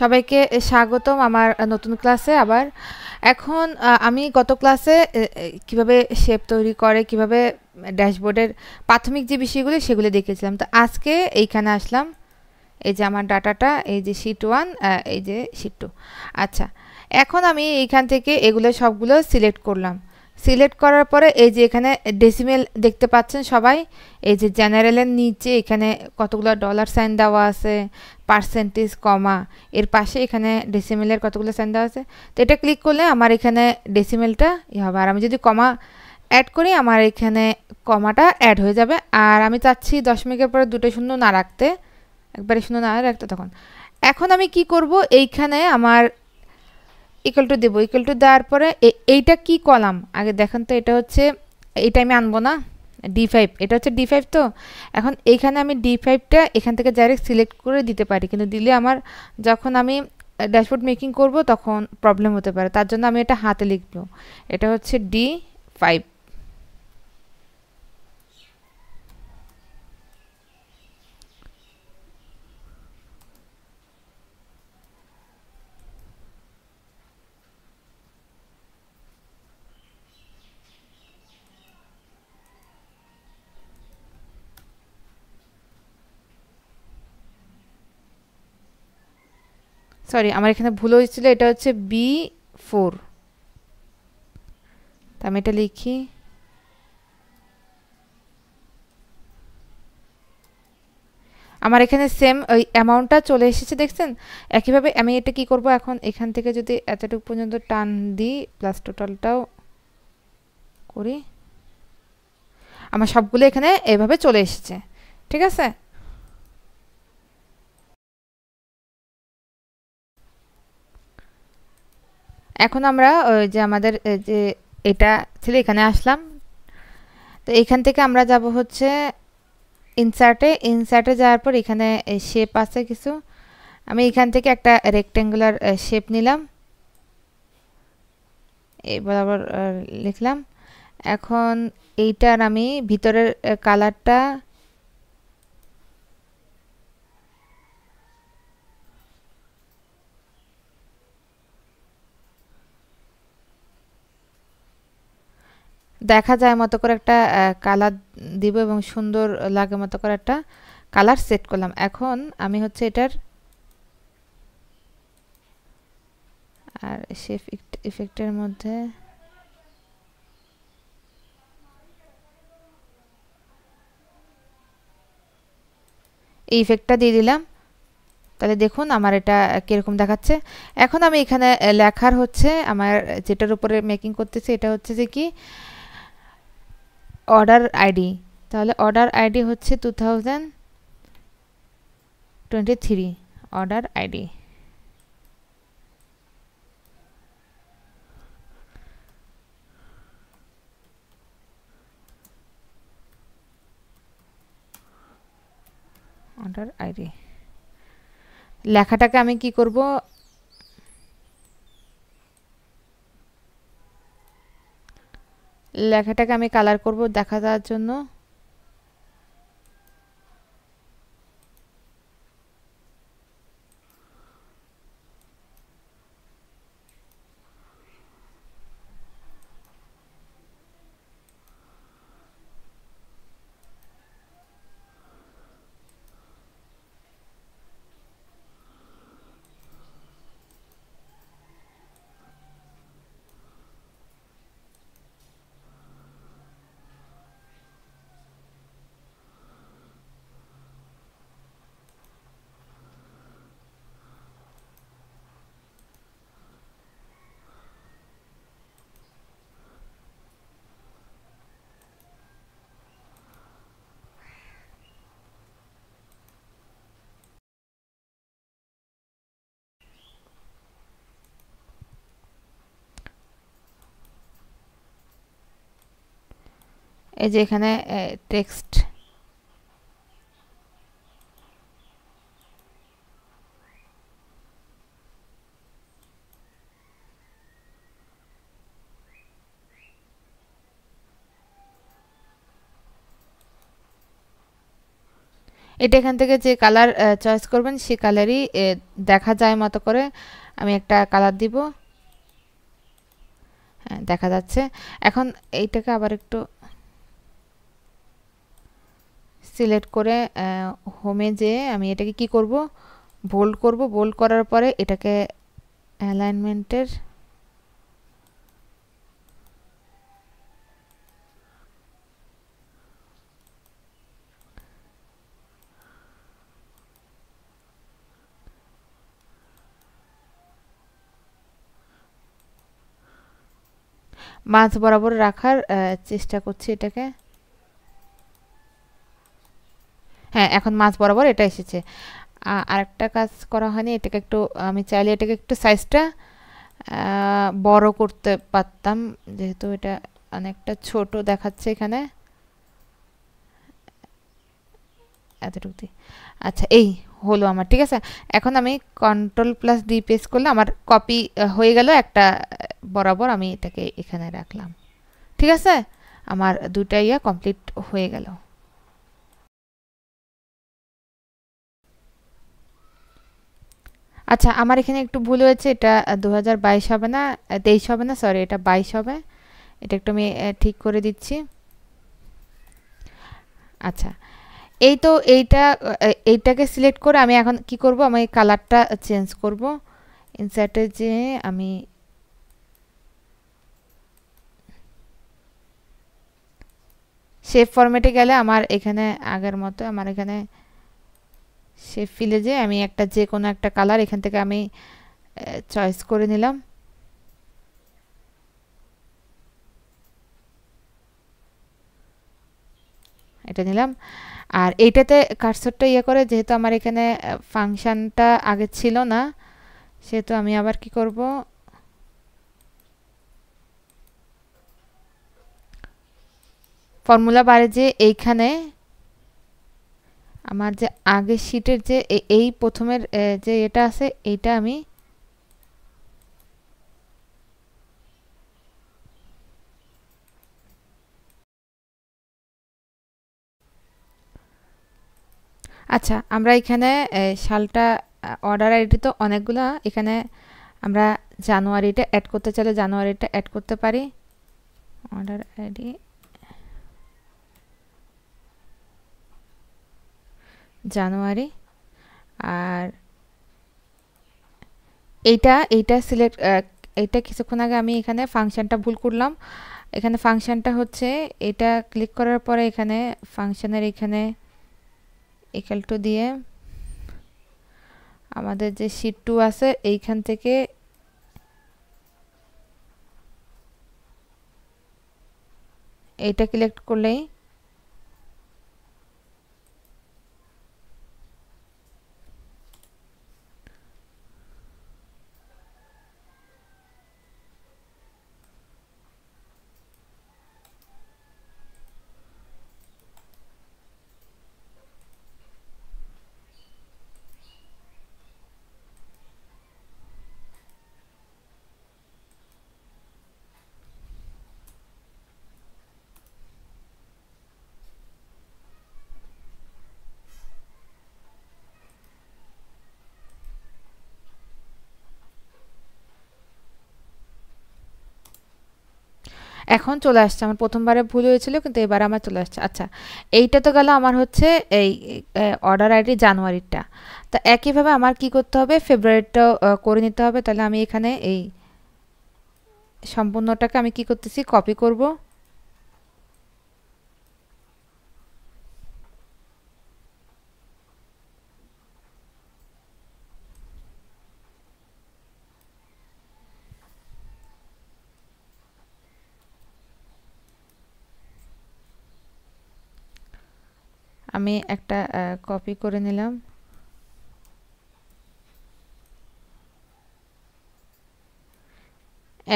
সবাইকে স্বাগতম আমার নতুন ক্লাসে আবার। এখন আমি গত ক্লাসে কিভাবে শেপ তৈরি করে, কিভাবে ড্যাশবোর্ডের প্রাথমিক যে বিষয়গুলি সেগুলি দেখিয়েছিলাম। তো আজকে এইখানে আসলাম, এই যে আমার ডাটাটা, এই যে শিট 1, এই যে শিট 2। আচ্ছা, এখন আমি এইখান থেকে এগুলো সবগুলো সিলেক্ট করলাম। সিলেক্ট করার পরে এই যে এখানে ডেসিমেল দেখতে পাচ্ছেন সবাই। এই যে জেনারেলের নিচে এখানে কতগুলো ডলার সাইন দেওয়া আছে, পার্সেন্টেজ, কমা, এর পাশে এখানে ডেসিমেলের কতগুলো সাইন দেওয়া আছে। তো এটা ক্লিক করলে আমার এখানে ডেসিমেলটা হবে। আর আমি যদি কমা অ্যাড করি আমার এখানে কমাটা অ্যাড হয়ে যাবে। আর আমি চাচ্ছি দশমিকের পরে দুটো শূন্য না রাখতে, একবারে শূন্য না রাখতে। তখন এখন আমি কি করব, এইখানে আমার ইকুয়াল টু দেবো। ইকুয়াল টু দেওয়ার পরে এইটা কি কলাম আগে দেখেন তো। এটা হচ্ছে, এইটা আমি আনবো না, D5, এটা হচ্ছে D5। তো এখন এইখানে আমি D5টা এখান থেকে ডাইরেক্ট সিলেক্ট করে দিতে পারি, কিন্তু দিলে আমার যখন আমি ড্যাশবোর্ড মেকিং করব তখন প্রবলেম হতে পারে। তার জন্য আমি এটা হাতে লিখবো। এটা হচ্ছে D5। সরি, আমার এখানে ভুল হয়েছিল, এটা হচ্ছে B4। তা আমি এটা লিখি। আমার এখানে সেম ওই অ্যামাউন্টটা চলে এসেছে, দেখছেন। একইভাবে আমি এটা কি করব, এখন এখান থেকে যদি এতটুকু পর্যন্ত টান দিই, প্লাস টোটালটাও করি, আমার সবগুলো এখানে এভাবে চলে এসেছে। ঠিক আছে। এখন আমরা ওই যে আমাদের যে এটা ছিল এখানে আসলাম। তো এখান থেকে আমরা যাব হচ্ছে ইনসার্টে। ইনসার্টে যাওয়ার পর এখানে শেপ আছে কিছু। আমি এখান থেকে একটা রেক্টেঙ্গুলার শেপ নিলাম, এই বরাবর লিখলাম। এখন এইটার আমি ভিতরের কালারটা দেখা যায় মতো করে একটা কালার দিব এবং সুন্দর লাগে মতো করে একটা কালার সেট করলাম। এখন আমি হচ্ছে এটার আর শেপ ইফেক্টের মধ্যে এই ইফেক্টটা দিয়ে দিলাম। তাহলে দেখুন আমার এটা কিরকম দেখাচ্ছে। এখন আমি এখানে লেখার হচ্ছে আমার যেটার উপরে মেকিং করতেছি, এটা হচ্ছে যে কি অর্ডার আইডি। তাহলে অর্ডার আইডি হচ্ছে 2023 অর্ডার আইডি। অর্ডার আইডি লেখাটাকে আমি কি করব, লেখাটাকে আমি কালার করব দেখা যাওয়ার জন্য। এই যে এখানে টেক্সট, এটা এখান থেকে যে কালার চয়েস করবেন সেই কালারই দেখা যায় মতো করে আমি একটা কালার দিব। হ্যাঁ, দেখা যাচ্ছে। এখন এইটাকে আবার একটু সিলেক্ট করে হোমে যেয়ে আমি এটাকে কি করব, বোল্ড করব। বোল্ড করার পরে এটাকে অ্যালাইনমেন্টের মাঝ বরাবর রাখার চেষ্টা করছি এটাকে। হ্যাঁ, এখন মাঝ বরাবর এটা এসেছে। আরেকটা কাজ করা হয়নি, এটাকে একটু আমি চাইলে এটাকে একটু সাইজটা বড় করতে পারতাম, যেহেতু এটা অনেকটা ছোট দেখাচ্ছে এখানে। এতটুকু দিই। আচ্ছা, এই হলো আমার। ঠিক আছে, এখন আমি Ctrl+D প্রেস করলে আমার কপি হয়ে গেল একটা বরাবর। আমি এটাকে এখানে রাখলাম। ঠিক আছে, আমার দুটা ইয়া কমপ্লিট হয়ে গেল। আচ্ছা, আমার এখানে একটু ভুল হয়েছে। এটা 2022 হবে না, 23 হবে না, সরি, এটা 22 হবে। এটা একটু আমি ঠিক করে দিচ্ছি। আচ্ছা, এই তো এইটাকে সিলেক্ট করে আমি এখন কি করব, আমি কালারটা চেঞ্জ করব। ইনসার্টে যে আমি শেপ ফরম্যাটে গেলে আমার এখানে আগের মতো আমার এখানে শেপ ফিলে যে আমি একটা যে কোনো একটা কালার এখান থেকে আমি চয়েস করে নিলাম। এটা নিলাম। আর এইটাতে কার্সরটা ইয়ে করে, যেহেতু আমার এখানে ফাংশনটা আগে ছিল না, সেহেতু আমি আবার কি করব, ফর্মুলা বারে যে এইখানে আমার যে আগের শীটের যে এই প্রথমের যে এটা আছে, এইটা আমি আচ্ছা, আমরা এখানে সালটা অর্ডার আইডি তো অনেকগুলা, এখানে আমরা জানুয়ারিটা অ্যাড করতে চাইলে জানুয়ারিটা অ্যাড করতে পারি। অর্ডার আইডি জানুয়ারি। আর এইটা সিলেক্ট, এইটা কিছুক্ষণ আগে আমি এখানে ফাংশনটা ভুল করলাম। এখানে ফাংশনটা হচ্ছে এটা ক্লিক করার পরে এখানে ফাংশনের এখানে ইকুয়াল টু দিয়ে আমাদের যে শীট 2 আছে এইখান থেকে এইটা সিলেক্ট করলেই এখন চলে আসছে। আমার প্রথমবারে ভুল হয়েছিল, কিন্তু এবার আমার চলে আসছে। আচ্ছা, এইটা তো গেল আমার হচ্ছে এই অর্ডার আইডি জানুয়ারিটা। তা একইভাবে আমার কি করতে হবে, ফেব্রুয়ারিটাও করে নিতে হবে। তাহলে আমি এখানে এই সম্পূর্ণটাকে আমি কি করতেছি, কপি করব। আমি একটা কপি করে নিলাম।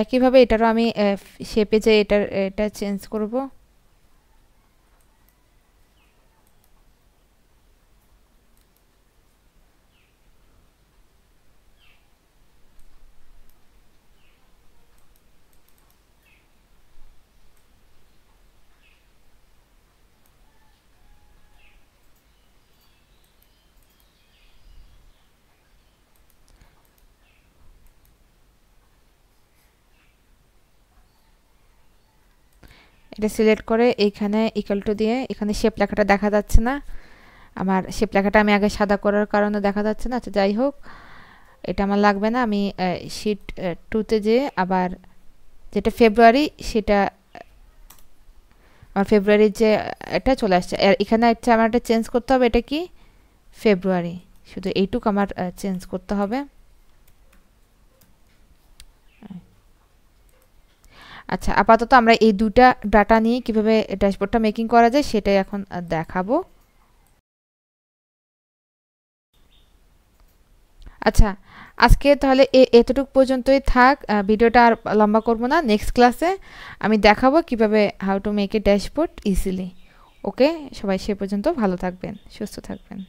একইভাবে এটারও আমি শেপে যে এটা চেঞ্জ করব। এটা সিলেক্ট করে এইখানে ইকুয়াল টু দিয়ে এখানে শেপ লেখাটা দেখা যাচ্ছে না, আমার শেপ লেখাটা আমি আগে সাদা করার কারণে দেখা যাচ্ছে না। আচ্ছা যাই হোক, এটা আমার লাগবে না। আমি শিট 2তে যে আবার যেটা ফেব্রুয়ারি সেটা আমার ফেব্রুয়ারির যে এটা চলে আসছে, আর এখানে একটা আমার এটা চেঞ্জ করতে হবে, এটা কি ফেব্রুয়ারি, শুধু এইটুকু আমার চেঞ্জ করতে হবে। আচ্ছা আপাতত আমরা এই দুটা ডাটা নিয়ে কিভাবে ড্যাশবোর্ডটা মেকিং করা যায় সেটাই এখন দেখাবো। আচ্ছা আজকে তাহলে এতটুকু পর্যন্তই থাক, ভিডিওটা আর লম্বা করব না। নেক্সট ক্লাসে আমি দেখাবো কিভাবে how to make a dashboard easily. Okay, সবাই সে পর্যন্ত ভালো থাকবেন, সুস্থ থাকবেন।